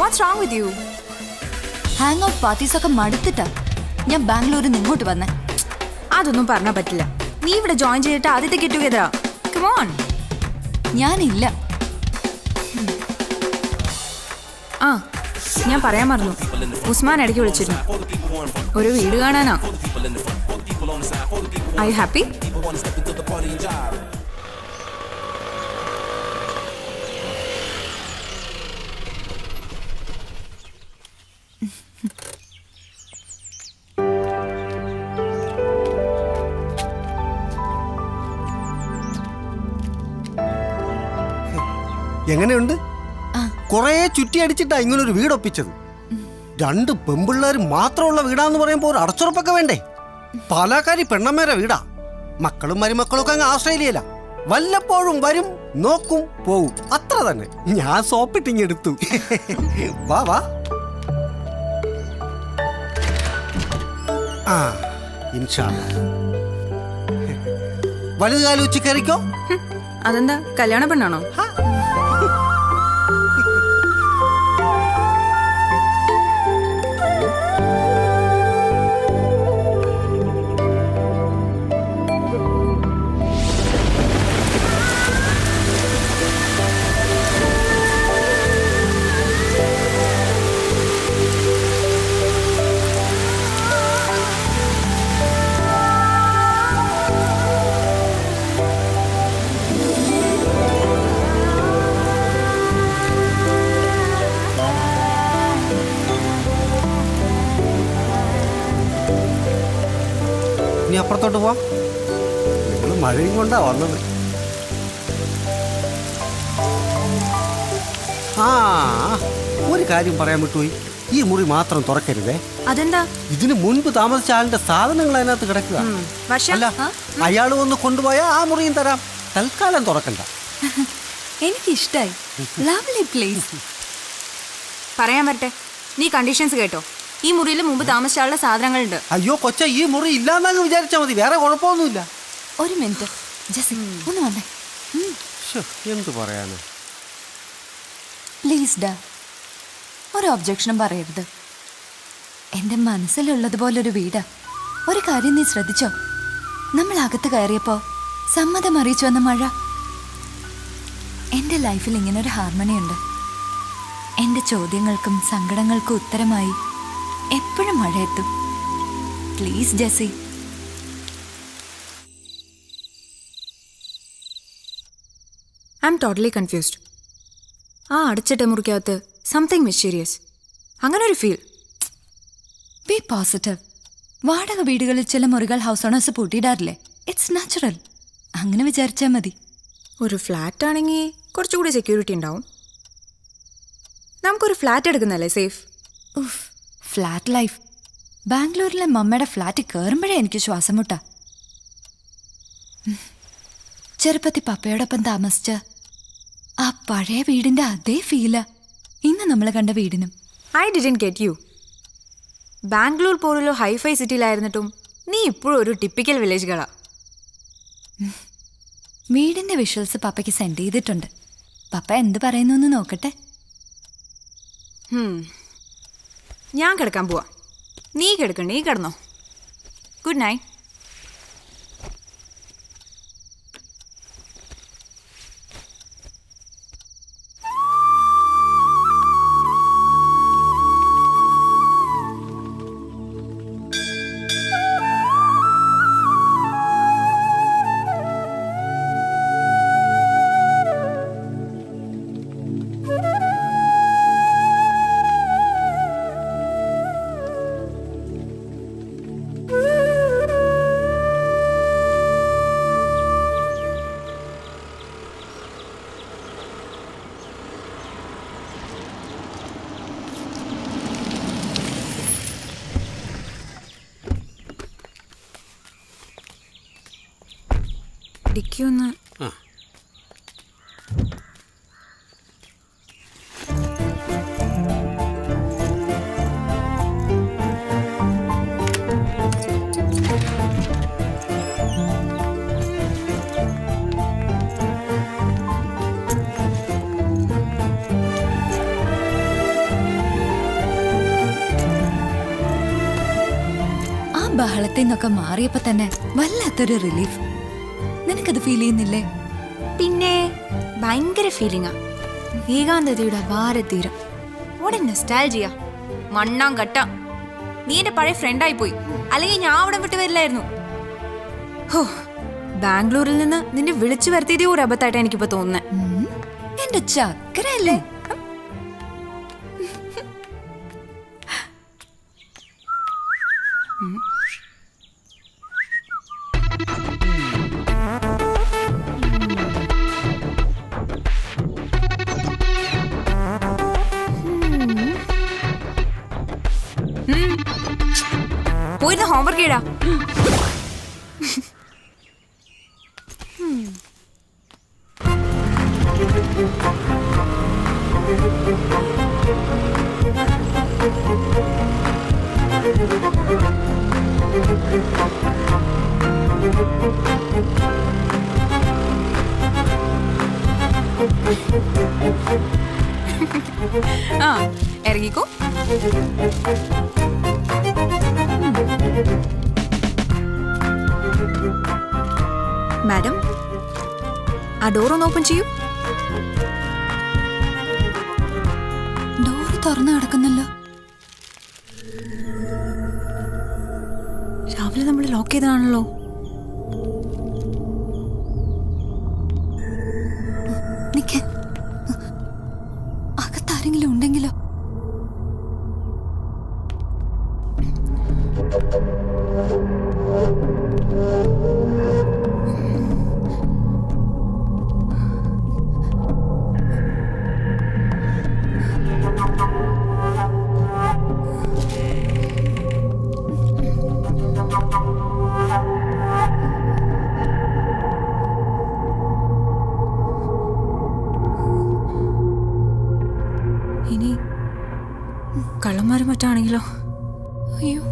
What's wrong with you? Hang out parties ഒക്കെ മടുത്തിട്ടാ ഞാൻ ബാംഗ്ലൂരിൽ നിന്ന് ഇങ്ങോട്ട് വന്നേ. അതൊന്നും പറഞ്ഞാൽ പറ്റില്ല. നീ ഇവിടെ ജോയിൻ ചെയ്തിട്ട് ആദ്യത്തെ ഗെറ്റ് ടുഗെദറാ. Come on. ഞാനില്ല. ആ, ഞാൻ പറയാൻ മറന്നു. ഉസ്മാൻ ഇടയ്ക്ക് വിളിച്ചിരുന്നു. ഒരു വീട് കാണാനാ. I you happy? എങ്ങനെയുണ്ട്? കൊറേ ചുറ്റി അടിച്ചിട്ടാ ഇങ്ങനൊരു വീടൊപ്പിച്ചത്. 2 പെമ്പിള്ളേർ മാത്രമുള്ള വീടാന്ന് പറയുമ്പോ ഒരു അടച്ചുറപ്പൊക്കെ വേണ്ടേ? പാലാക്കാരി പെണ്ണമ്മേരെ വീടാ. മക്കളും മരുമക്കളും ഒക്കെ അങ്ങ് ആസ്ട്രേലിയയില. വല്ലപ്പോഴും വരും, നോക്കും, പോവും, അത്ര തന്നെ. ഞാൻ സോപ്പിട്ടിങ് എടുത്തു. വാ വാ. ആ, ഇൻഷാ അല്ലാ. വലുതുകാലം ഉച്ച കയറിക്കോ. അതെന്താ, കല്യാണ പെണ്ണാണോ? ഇനി അപ്പുറത്തോട്ട് പോവാം. നിങ്ങൾ മഴയും കൊണ്ടാ വന്നത്. ആ, ഒരു കാര്യം പറയാൻ വിട്ടുപോയി. ഈ മുറി മാത്രം തുറക്കരുതേ. അതെന്താ? ഇതിനു മുൻപ് താമസിച്ച ആളിന്റെ സാധനങ്ങൾ അതിനകത്ത് കിടക്കുക. അല്ല, അയാൾ ഒന്ന് കൊണ്ടുപോയാൽ ആ മുറിയും തരാം. തൽക്കാലം തുറക്കണ്ട. എനിക്കിഷ്ടായി. Lovely place. പറയാൻ വരട്ടെ. നീ കണ്ടീഷൻസ് കേട്ടോ. ഈ മുറിയിൽ മുമ്പ് താമസിച്ചാളുടെ സാധനങ്ങളുണ്ട്. അയ്യോ കൊച്ച, ഈ മുറി ഇല്ലാന്നങ്ങ് വിചാരിച്ചാൽ മതി. വേറെ കുഴപ്പമൊന്നുമില്ല. ഒരു മിനിറ്റ് ജെസ്സി, ഒന്ന് വന്നേ. എന്ത് പറയാന്? പ്ലീസ് ഡാ, ഒരു ഒബ്ജക്ഷനും പറയരുത്. എൻ്റെ മനസ്സിലുള്ളതുപോലൊരു വീടാ. ഒരു കാര്യം നീ ശ്രദ്ധിച്ചോ? നമ്മൾ അകത്ത് കയറിയപ്പോ സമ്മതം അറിയിച്ചു വന്ന മഴ. എൻ്റെ ലൈഫിൽ ഇങ്ങനൊരു ഹാർമണി ഉണ്ട്. എൻ്റെ ചോദ്യങ്ങൾക്കും സങ്കടങ്ങൾക്കും ഉത്തരമായി എപ്പോഴും മഴ എത്തും. Please Jessie. I am totally confused. ആ അടച്ചിട്ട മുറിക്കകത്ത് സംതിങ് മിസ്റ്റീരിയസ്, അങ്ങനെ ഒരു ഫീൽ. B positive. വാടക വീടുകളിൽ ചില മുറികൾ ഹൗസ് ഓണേഴ്സ് പൂട്ടിയിടാറില്ലേ? It's natural. അങ്ങനെ വിചാരിച്ചാൽ മതി. ഒരു ഫ്ലാറ്റ് ആണെങ്കിൽ കുറച്ചുകൂടി സെക്യൂരിറ്റി ഉണ്ടാവും. നമുക്കൊരു ഫ്ലാറ്റ് എടുക്കുന്നല്ലേ സേഫ്. ഉഫ്, ഫ്ലാറ്റ് ലൈഫ്. ബാംഗ്ലൂരിലെ മമ്മയുടെ ഫ്ലാറ്റ് കയറുമ്പോഴേ എനിക്ക് ശ്വാസം മുട്ടാ. ചെറുപ്പത്തിൽ പപ്പയോടൊപ്പം താമസിച്ച ആ പഴയ വീടിന്റെ അതേ ഫീലാ ഇന്ന് നമ്മൾ കണ്ട വീടിനും. I didn't get you. Bangalore പോലൊരു ഹൈഫൈ സിറ്റിയിലായിരുന്നിട്ടും നീ ഇപ്പോഴും ഒരു ടിപ്പിക്കൽ വില്ലേജ് ഗളാ. വീടിന്റെ വിഷ്വൽസ് പപ്പയ്ക്ക് സെൻഡ് ചെയ്തിട്ടുണ്ട്. പപ്പ എന്ത് പറയുന്നു എന്ന് നോക്കട്ടെ. ഞാൻ കിടക്കാൻ പോവാ. നീ കിടക്കണ്ടേ, നീ കിടന്നോ. Good night. ഡിക്കൊന്ന് ബഹളത്തിൽ നിന്നൊക്കെ മാറിയപ്പോ തന്നെ വല്ലാത്തൊരു റിലീഫ്. നിനക്കത് ഫീൽ ചെയ്യുന്നില്ലേ? പിന്നെ ഭയങ്കര ഫീലിംഗാ. ഏകാന്തതയുടെ ഭാരതീരം. നൊസ്റ്റാൾജിയ. മണ്ണാം കട്ട. നീ എന്റെ പഴയ ഫ്രണ്ടായി പോയി, അല്ലെങ്കിൽ ഞാൻ അവിടെ വിട്ട് വരില്ലായിരുന്നു. ഹോ, ബാംഗ്ലൂരിൽ നിന്ന് നിന്നെ വിളിച്ചു വരുത്തിയതേ ഒരു അബദ്ധമായിട്ടാണ് എനിക്കിപ്പോ തോന്നുന്നത്. എന്റെ ചക്കരല്ലേ. പോയിരുന്ന ഹോംവർക്ക് ചെയ്യടാ. ആ, ഇറങ്ങിക്കോ. മാഡം, ആ ഡോർ ഒന്ന് ഓപ്പൺ ചെയ്യൂ. ഡോർ തുറന്നു കിടക്കുന്നല്ലോ. രാവിലെ നമ്മൾ ലോക്ക് ചെയ്തതാണല്ലോ. നിക്ക്, അകത്താരെങ്കിലും ഉണ്ടെങ്കിലോ? ഇനി കള്ളന്മാരും മറ്റാണെങ്കിലോ? അയ്യോ,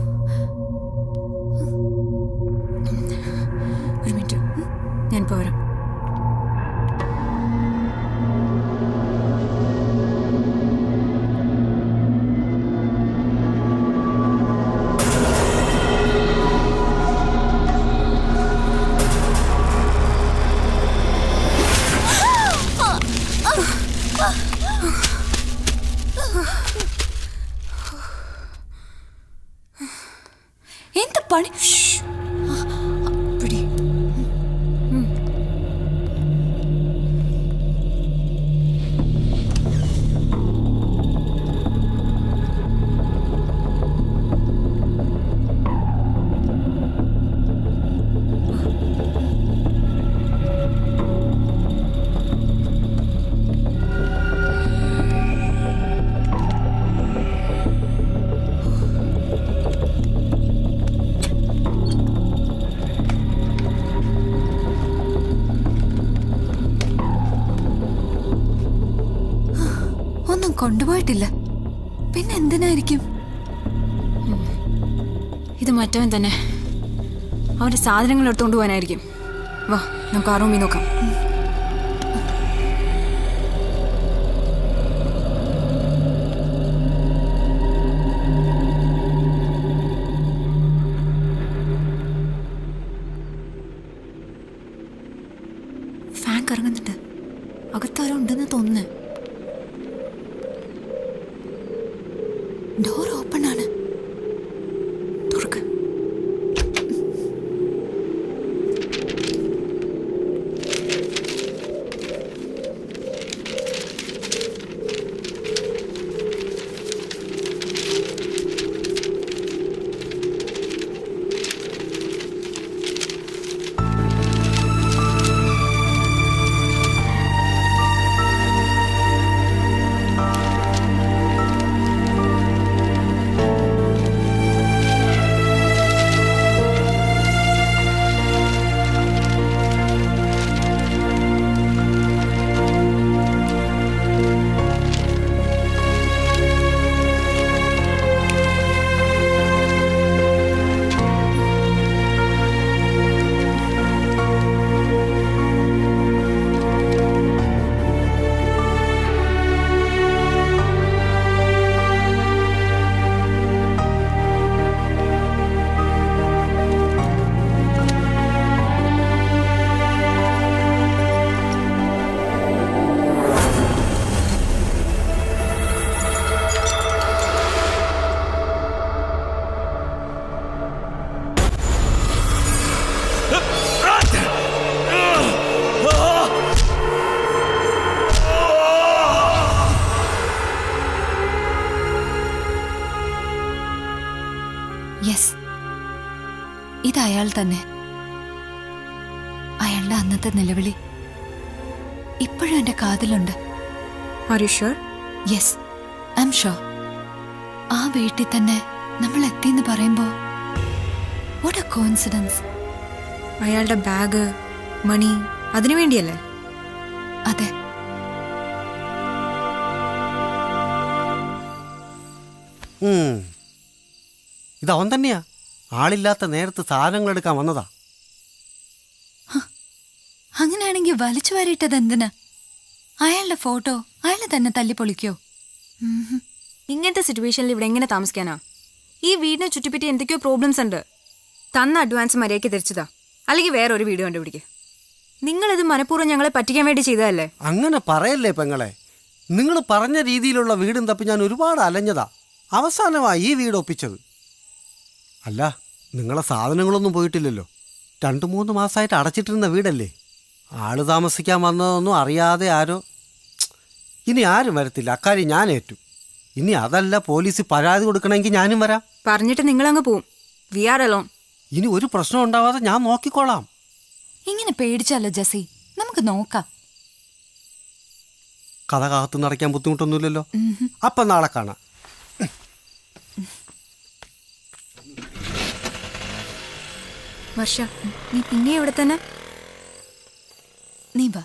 ഒരു മിനിറ്റ്, ഞാൻ പോരാം. എന്ത് പണി? പിടി. ഒന്നും കൊണ്ടുപോയിട്ടില്ല. പിന്നെ എന്തിനായിരിക്കും? ഇത് മറ്റവൻ തന്നെ. അവന്റെ സാധനങ്ങൾ എടുത്തുകൊണ്ട് പോകാനായിരിക്കും. വാ, നമുക്ക് ആ റൂമിൽ നോക്കാം. ഫാൻ കറങ്ങുന്നുണ്ട്. അകത്താരോ ഉണ്ടെന്ന് തോന്നുന്നു. ഡോർ ഓപ്പൺ ആണ്. തുറക്ക്. യെസ്, ഇത് അയാൾ തന്നെ. അയാളുടെ അന്നത്തെ നിലവിളി ഇപ്പോഴും എന്റെ കാതിലുണ്ട്. Are you sure? Yes, I'm sure. ആ വീട്ടിൽ തന്നെ നമ്മൾ എത്തിന്ന് പറയുമ്പോ വാട്ട് എ കോയിൻസിഡൻസ്. അയാളുടെ ബാഗ്, മണി, അതിനു വേണ്ടിയല്ലേ? അതെ. ഇതവൻ തന്നെയാ. ആളില്ലാത്ത നേരത്ത് സാധനങ്ങൾ എടുക്കാൻ വന്നതാ. അങ്ങനെയാണെങ്കിൽ വലിച്ചു വാരിയിട്ടത് എന്തിനാ? അയാളുടെ ഫോട്ടോ അയാളെ തന്നെ തല്ലിപ്പൊളിക്കോ? ഇങ്ങനത്തെ സിറ്റുവേഷനിൽ ഇവിടെ എങ്ങനെ താമസിക്കാനാ? ഈ വീടിനെ ചുറ്റിപ്പറ്റി എന്തൊക്കെയോ പ്രോബ്ലംസ് ഉണ്ട്. തന്ന അഡ്വാൻസ് മര്യാദയ്ക്ക് തിരിച്ചതാ, അല്ലെങ്കിൽ വേറെ ഒരു വീട് കണ്ടുപിടിക്കുക. നിങ്ങളിത് മനഃപൂർവ്വം ഞങ്ങളെ പറ്റിക്കാൻ വേണ്ടി ചെയ്തതല്ലേ? അങ്ങനെ പറയല്ലേ പെങ്ങളെ. നിങ്ങൾ പറഞ്ഞ രീതിയിലുള്ള വീടും തപ്പി ഞാൻ ഒരുപാട് അലഞ്ഞതാ. അവസാനമായി ഈ വീട് ഒപ്പിച്ചത്. അല്ല, നിങ്ങളെ സാധനങ്ങളൊന്നും പോയിട്ടില്ലല്ലോ. 2-3 മാസമായിട്ട് അടച്ചിട്ടിരുന്ന വീടല്ലേ. ആള് താമസിക്കാൻ വന്നതൊന്നും അറിയാതെ ആരോ. ഇനി ആരും വരത്തില്ല, അക്കാര്യം ഞാൻ ഏറ്റു. ഇനി അതല്ല, പോലീസിൽ പരാതി കൊടുക്കണമെങ്കിൽ ഞാനും വരാം. പറഞ്ഞിട്ട് നിങ്ങളങ്ങ് പോവും. We are alone. ഇനി ഒരു പ്രശ്നം ഉണ്ടാവാതെ ഞാൻ നോക്കിക്കോളാം. ഇങ്ങനെ പേടിച്ചല്ലോ ജസി, നമുക്ക് നോക്കാം. കഥ കാത്തു നടക്കാൻ ബുദ്ധിമുട്ടൊന്നുമില്ലല്ലോ. അപ്പം നാളെ കാണാം. വർഷ, നീ പിന്നെ എവിടെ തന്നെ? നീ വാ.